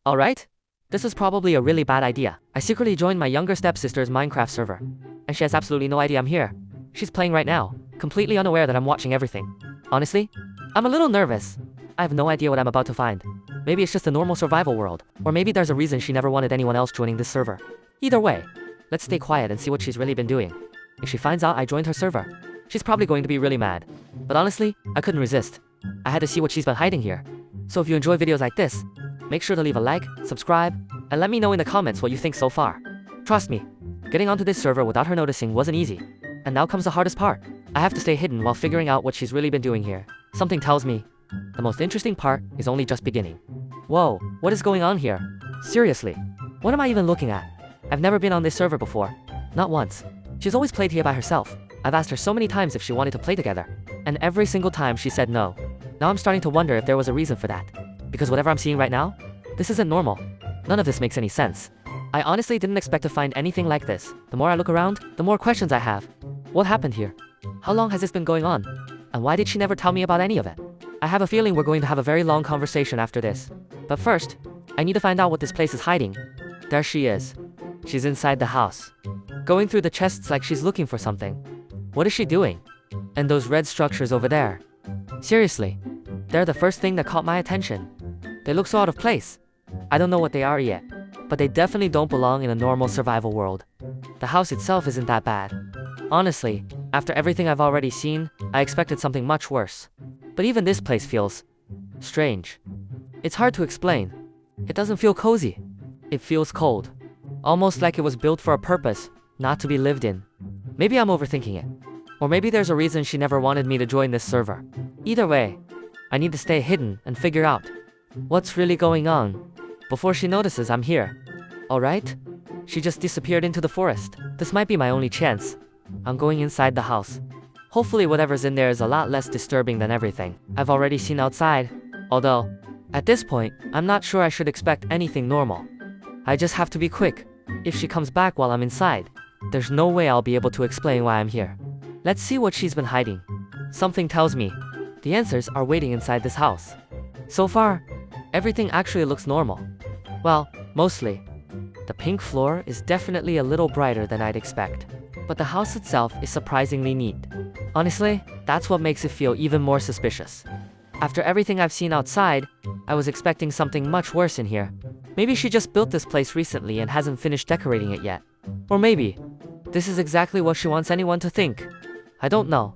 Alright? This is probably a really bad idea. I secretly joined my younger stepsister's Minecraft server, and she has absolutely no idea I'm here. She's playing right now, completely unaware that I'm watching everything. Honestly, I'm a little nervous. I have no idea what I'm about to find. Maybe it's just a normal survival world, or maybe there's a reason she never wanted anyone else joining this server. Either way, let's stay quiet and see what she's really been doing. If she finds out I joined her server, she's probably going to be really mad. But honestly, I couldn't resist. I had to see what she's been hiding here. So if you enjoy videos like this, make sure to leave a like, subscribe, and let me know in the comments what you think so far. Trust me, getting onto this server without her noticing wasn't easy. And now comes the hardest part. I have to stay hidden while figuring out what she's really been doing here. Something tells me the most interesting part is only just beginning. Whoa, what is going on here? Seriously, what am I even looking at? I've never been on this server before. Not once. She's always played here by herself. I've asked her so many times if she wanted to play together, and every single time she said no. Now I'm starting to wonder if there was a reason for that. Because whatever I'm seeing right now, this isn't normal. None of this makes any sense. I honestly didn't expect to find anything like this. The more I look around, the more questions I have. What happened here? How long has this been going on? And why did she never tell me about any of it? I have a feeling we're going to have a very long conversation after this. But first, I need to find out what this place is hiding. There she is. She's inside the house, going through the chests like she's looking for something. What is she doing? And those red structures over there. Seriously, they're the first thing that caught my attention. They look so out of place. I don't know what they are yet, but they definitely don't belong in a normal survival world. The house itself isn't that bad. Honestly, after everything I've already seen, I expected something much worse. But even this place feels strange. It's hard to explain. It doesn't feel cozy. It feels cold. Almost like it was built for a purpose, not to be lived in. Maybe I'm overthinking it. Or maybe there's a reason she never wanted me to join this server. Either way, I need to stay hidden and figure out what's really going on before she notices I'm here. Alright? She just disappeared into the forest. This might be my only chance. I'm going inside the house. Hopefully whatever's in there is a lot less disturbing than everything I've already seen outside. Although, at this point, I'm not sure I should expect anything normal. I just have to be quick. If she comes back while I'm inside, there's no way I'll be able to explain why I'm here. Let's see what she's been hiding. Something tells me the answers are waiting inside this house. So far, everything actually looks normal. Well, mostly. The pink floor is definitely a little brighter than I'd expect. But the house itself is surprisingly neat. Honestly, that's what makes it feel even more suspicious. After everything I've seen outside, I was expecting something much worse in here. Maybe she just built this place recently and hasn't finished decorating it yet. Or maybe this is exactly what she wants anyone to think. I don't know,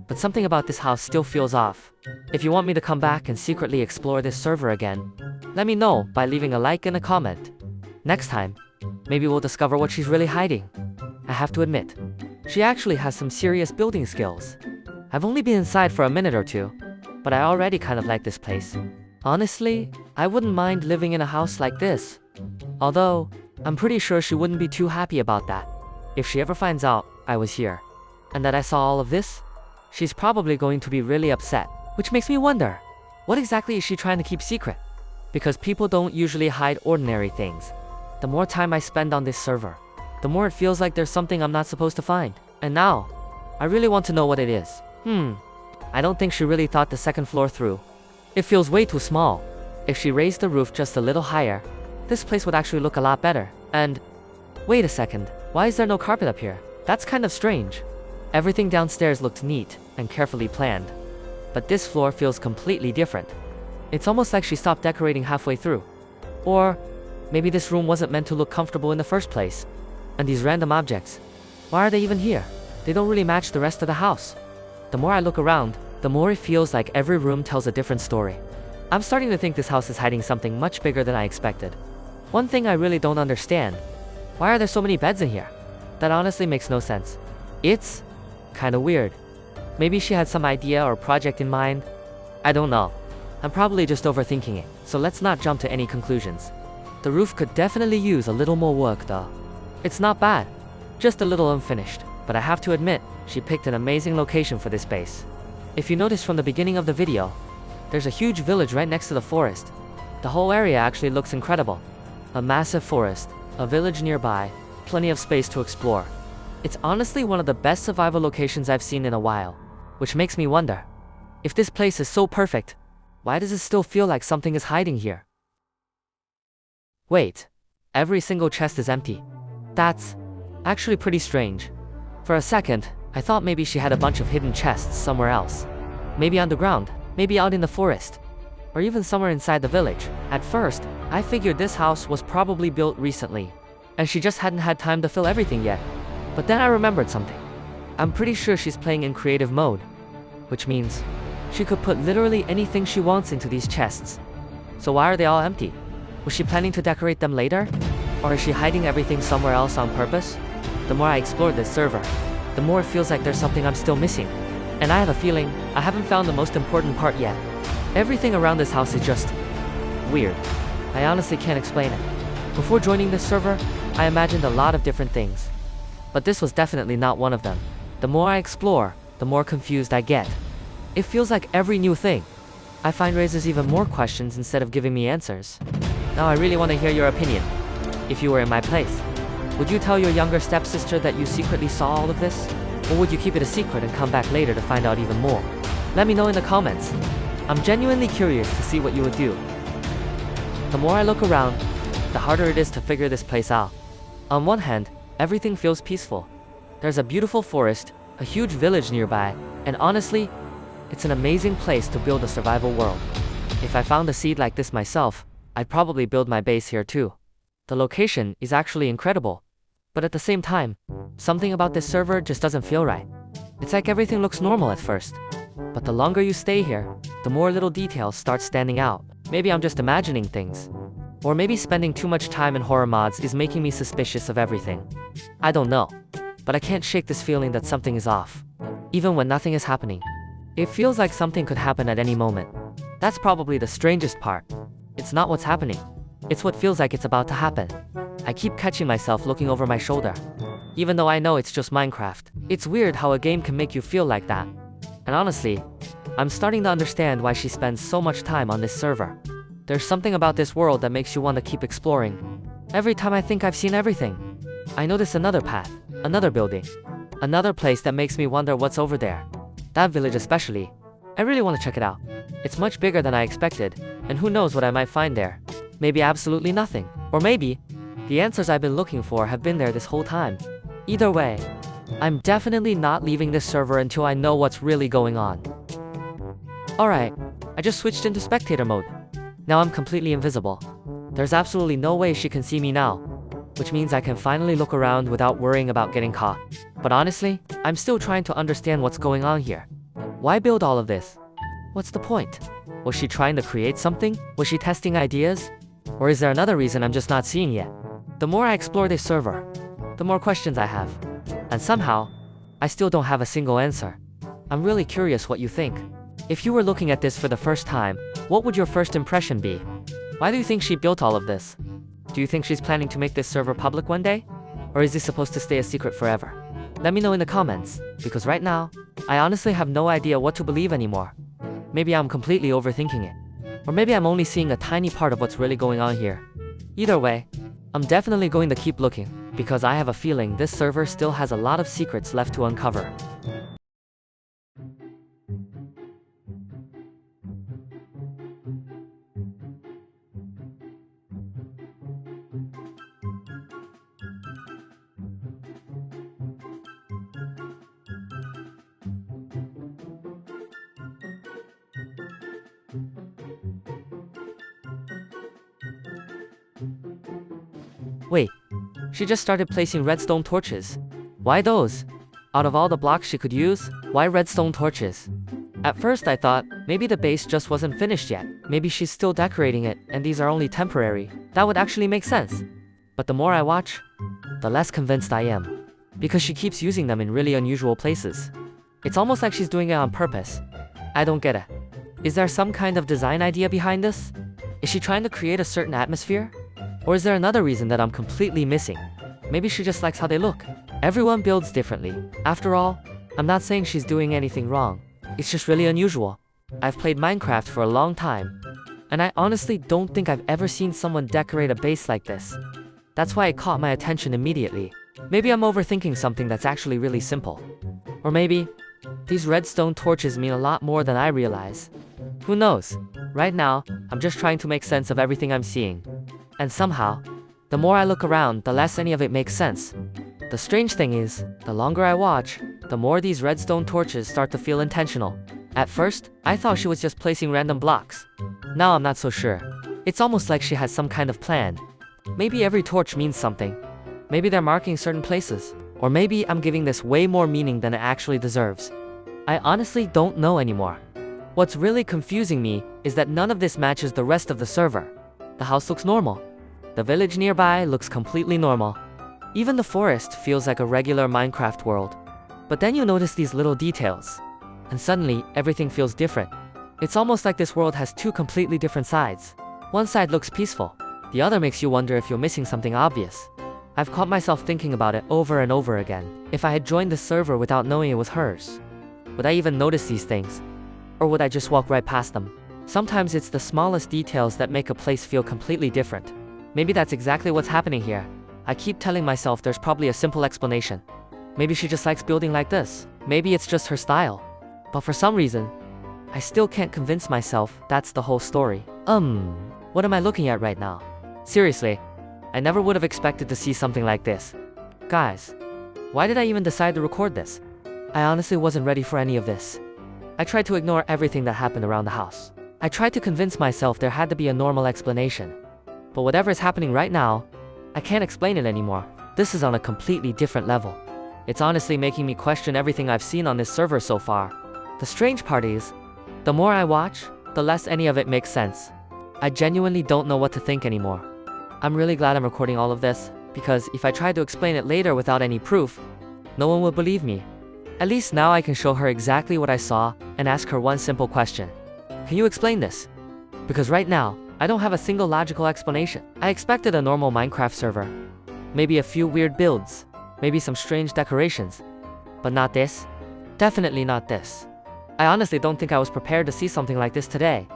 but something about this house still feels off. If you want me to come back and secretly explore this server again, let me know by leaving a like and a comment. Next time, maybe we'll discover what she's really hiding. I have to admit, she actually has some serious building skills. I've only been inside for a minute or two, but I already kind of like this place. Honestly, I wouldn't mind living in a house like this. Although, I'm pretty sure she wouldn't be too happy about that. If she ever finds out I was here, and that I saw all of this, she's probably going to be really upset. Which makes me wonder, what exactly is she trying to keep secret? Because people don't usually hide ordinary things. The more time I spend on this server, the more it feels like there's something I'm not supposed to find. And now, I really want to know what it is. I don't think she really thought the second floor through. It feels way too small. If she raised the roof just a little higher, this place would actually look a lot better. And wait a second, why is there no carpet up here? That's kind of strange. Everything downstairs looked neat and carefully planned. But this floor feels completely different. It's almost like she stopped decorating halfway through. Or maybe this room wasn't meant to look comfortable in the first place. And these random objects, why are they even here? They don't really match the rest of the house. The more I look around, the more it feels like every room tells a different story. I'm starting to think this house is hiding something much bigger than I expected. One thing I really don't understand, why are there so many beds in here? That honestly makes no sense. It's kinda weird. Maybe she had some idea or project in mind. I don't know. I'm probably just overthinking it, so let's not jump to any conclusions. The roof could definitely use a little more work though. It's not bad, just a little unfinished, but I have to admit, she picked an amazing location for this base. If you notice from the beginning of the video, there's a huge village right next to the forest. The whole area actually looks incredible. A massive forest, a village nearby, plenty of space to explore. It's honestly one of the best survival locations I've seen in a while, which makes me wonder, if this place is so perfect, why does it still feel like something is hiding here? Wait, every single chest is empty. That's actually pretty strange. For a second, I thought maybe she had a bunch of hidden chests somewhere else. Maybe underground, maybe out in the forest, or even somewhere inside the village. At first, I figured this house was probably built recently, and she just hadn't had time to fill everything yet. But then I remembered something. I'm pretty sure she's playing in creative mode, which means she could put literally anything she wants into these chests. So why are they all empty? Was she planning to decorate them later? Or is she hiding everything somewhere else on purpose? The more I explore this server, the more it feels like there's something I'm still missing. And I have a feeling I haven't found the most important part yet. Everything around this house is just weird. I honestly can't explain it. Before joining this server, I imagined a lot of different things. But this was definitely not one of them. The more I explore, the more confused I get. It feels like every new thing I find raises even more questions instead of giving me answers. Now I really want to hear your opinion. If you were in my place, would you tell your younger stepsister that you secretly saw all of this? Or would you keep it a secret and come back later to find out even more? Let me know in the comments. I'm genuinely curious to see what you would do. The more I look around, the harder it is to figure this place out. On one hand, everything feels peaceful. There's a beautiful forest, a huge village nearby, and honestly, it's an amazing place to build a survival world. If I found a seed like this myself, I'd probably build my base here too. The location is actually incredible. But at the same time, something about this server just doesn't feel right. It's like everything looks normal at first. But the longer you stay here, the more little details start standing out. Maybe I'm just imagining things. Or maybe spending too much time in horror mods is making me suspicious of everything. I don't know. But I can't shake this feeling that something is off. Even when nothing is happening. It feels like something could happen at any moment. That's probably the strangest part. It's not what's happening. It's what feels like it's about to happen. I keep catching myself looking over my shoulder. Even though I know it's just Minecraft. It's weird how a game can make you feel like that. And honestly, I'm starting to understand why she spends so much time on this server. There's something about this world that makes you want to keep exploring. Every time I think I've seen everything, I notice another path, another building, another place that makes me wonder what's over there. That village especially. I really want to check it out. It's much bigger than I expected, and who knows what I might find there. Maybe absolutely nothing. Or maybe the answers I've been looking for have been there this whole time. Either way, I'm definitely not leaving this server until I know what's really going on. Alright, I just switched into spectator mode. Now I'm completely invisible. There's absolutely no way she can see me now, which means I can finally look around without worrying about getting caught. But honestly, I'm still trying to understand what's going on here. Why build all of this? What's the point? Was she trying to create something? Was she testing ideas? Or is there another reason I'm just not seeing yet? The more I explore this server, the more questions I have. And somehow, I still don't have a single answer. I'm really curious what you think. If you were looking at this for the first time, what would your first impression be? Why do you think she built all of this? Do you think she's planning to make this server public one day? Or is this supposed to stay a secret forever? Let me know in the comments, because right now, I honestly have no idea what to believe anymore. Maybe I'm completely overthinking it. Or maybe I'm only seeing a tiny part of what's really going on here. Either way, I'm definitely going to keep looking, because I have a feeling this server still has a lot of secrets left to uncover. Wait, she just started placing redstone torches. Why those? Out of all the blocks she could use, why redstone torches? At first I thought, maybe the base just wasn't finished yet. Maybe she's still decorating it, and these are only temporary. That would actually make sense. But the more I watch, the less convinced I am. Because she keeps using them in really unusual places. It's almost like she's doing it on purpose. I don't get it. Is there some kind of design idea behind this? Is she trying to create a certain atmosphere? Or is there another reason that I'm completely missing? Maybe she just likes how they look. Everyone builds differently. After all, I'm not saying she's doing anything wrong. It's just really unusual. I've played Minecraft for a long time, and I honestly don't think I've ever seen someone decorate a base like this. That's why it caught my attention immediately. Maybe I'm overthinking something that's actually really simple. Or maybe these redstone torches mean a lot more than I realize. Who knows? Right now, I'm just trying to make sense of everything I'm seeing. And somehow, the more I look around, the less any of it makes sense. The strange thing is, the longer I watch, the more these redstone torches start to feel intentional. At first, I thought she was just placing random blocks. Now I'm not so sure. It's almost like she has some kind of plan. Maybe every torch means something. Maybe they're marking certain places. Or maybe I'm giving this way more meaning than it actually deserves. I honestly don't know anymore. What's really confusing me is that none of this matches the rest of the server. The house looks normal. The village nearby looks completely normal. Even the forest feels like a regular Minecraft world. But then you notice these little details. And suddenly, everything feels different. It's almost like this world has two completely different sides. One side looks peaceful. The other makes you wonder if you're missing something obvious. I've caught myself thinking about it over and over again. If I had joined the server without knowing it was hers, would I even notice these things? Or would I just walk right past them? Sometimes it's the smallest details that make a place feel completely different. Maybe that's exactly what's happening here. I keep telling myself there's probably a simple explanation. Maybe she just likes building like this. Maybe it's just her style. But for some reason, I still can't convince myself that's the whole story. What am I looking at right now? Seriously, I never would have expected to see something like this. Guys, why did I even decide to record this? I honestly wasn't ready for any of this. I tried to ignore everything that happened around the house. I tried to convince myself there had to be a normal explanation. But whatever is happening right now, I can't explain it anymore. This is on a completely different level. It's honestly making me question everything I've seen on this server so far. The strange part is, the more I watch, the less any of it makes sense. I genuinely don't know what to think anymore. I'm really glad I'm recording all of this, because if I tried to explain it later without any proof, no one would believe me. At least now I can show her exactly what I saw and ask her one simple question. Can you explain this? Because right now, I don't have a single logical explanation. I expected a normal Minecraft server. Maybe a few weird builds. Maybe some strange decorations. But not this. Definitely not this. I honestly don't think I was prepared to see something like this today.